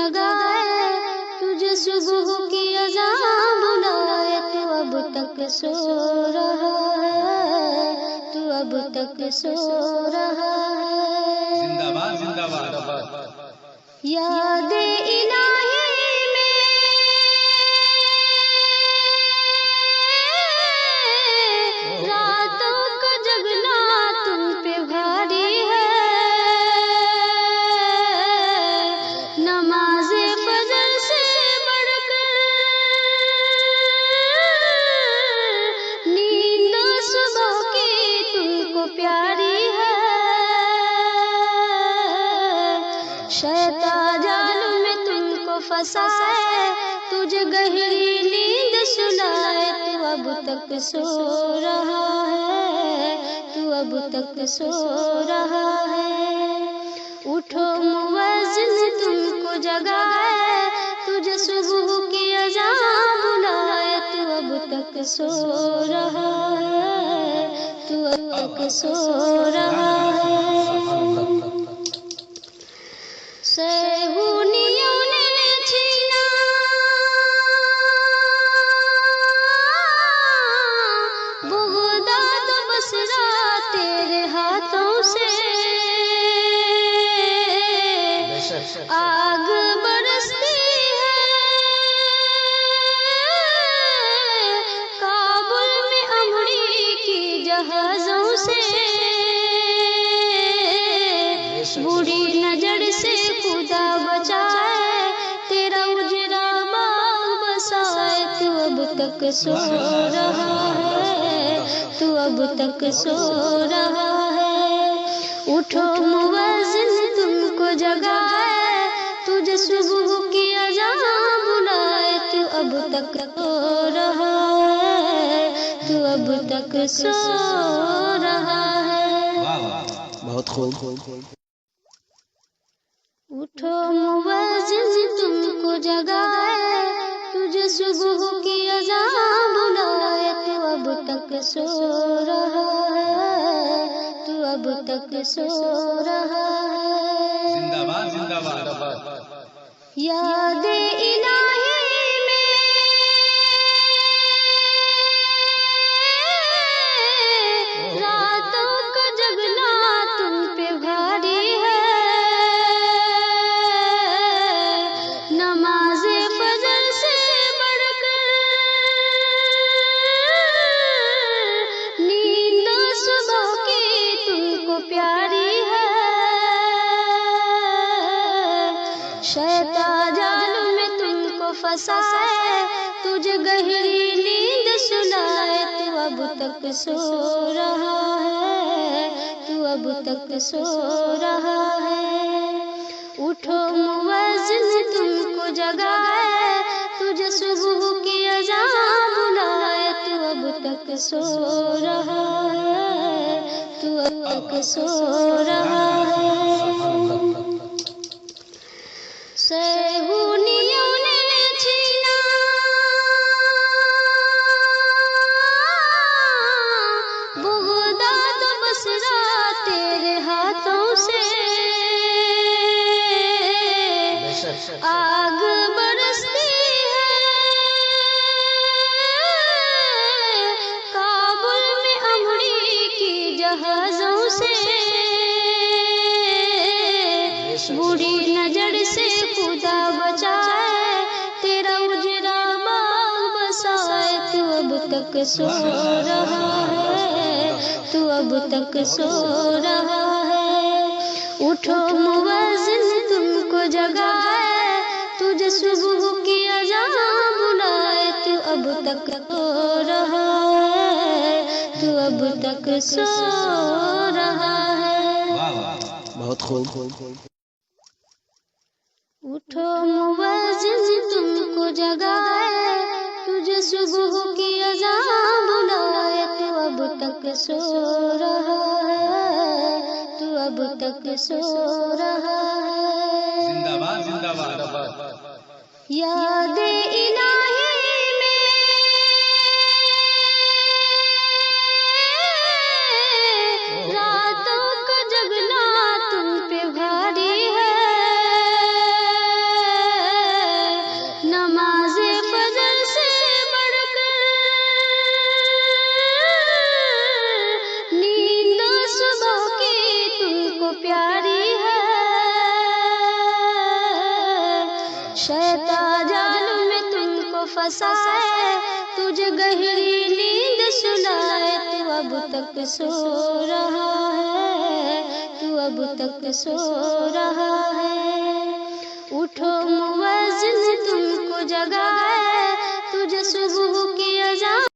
जगाए, तुझे सुबह की अज़ान बुलाए, तू अब तक सो रहा है, तू अब तक सो रहा है। जिंदाबाद जिंदाबाद। याद इलाही में रातों का जगना तुम पे भारी है, नमाज़े फजर से बढ़कर नींद सुबह की तुमको प्यारी है। शैतान जाल में तुमको फंसाए, तुझे गहरी नींद सुलाए, तू अब तक सो रहा है, तू अब तक सो रहा है। उठो मुअज्जिन तुमको जगाए, तुझे सुबह की अज़ान बुलाए, तू अब तक सो रहा है, तू अब तक सो रहा है। सहूनियों ने छीना बगदाद बसरा तेरे हाथों से, आग बरसती है काबुल में अमरीकी जहाजों से, बुरी नजर से खुदा बचाए, तेरा उजरा बाग बसाए, तू अब तक सो रहा है, तू अब तक सो रहा है। उठो मुअज्जिन तुमको जगाए, तुझे सुबह की अज़ान बुलाए, तू अब तक सो रहा है, तू अब तक सो रहा है। बहुत खूब। उठो मुअज्जिन तुमको जगाए, तुझे सुबह की अज़ान बुलाए, तू अब तक सो रहा है, तू अब तक सो रहा है। जिंदाबाद जिंदाबाद। याद इलाही में रातों का जगना तुम पे भारी है, नमाज़े फजर से बढ़कर नींद सुबह की तुमको प्यारी है। शैतान जाल में तुमको फंसाए, तुझे गहरी नींद सुलाए, तू अब तक सो रहा है, तू अब तक सो रहा है। उठो मुअज्जिन तुमको जगाए, तुझे सुबह की अज़ान बुलाए, तू अब तक सो रहा है, तू अब तक सो रहा है। सहूनियों ने छीना बगदाद बसरा तेरे हाथों से, आग बरसती है काबुल में अमरीकी जहाजों से, बुरी नजर से खुदा बचाए, तेरा उजरा बाग बसाए, तू अब तक सो रहा है, तू अब तक सो रहा है। उठो मुअज्जिन तुमको जगाए, तुझे सुबह की अज़ान बुलाए, तू अब तक सो रहा है, तू अब तक सो रहा है। बहुत खूब। उठो मुअज्जिन तुमको जगाए, तुझे सुबह की अज़ान बुलाए, तू अब तक सो रहा है, तू अब तक सो रहा है। जिंदाबाद जिंदाबाद। याद इलाही में रातों का जगना तुम पे भारी है, खुदा जाल में तुमको फंसाए, तुझे गहरी नींद सुनाए, तू अब तक सो रहा है, तू अब तक सो रहा है। उठो मुअज्जिन तुमको जगाए, तुझे सुबह की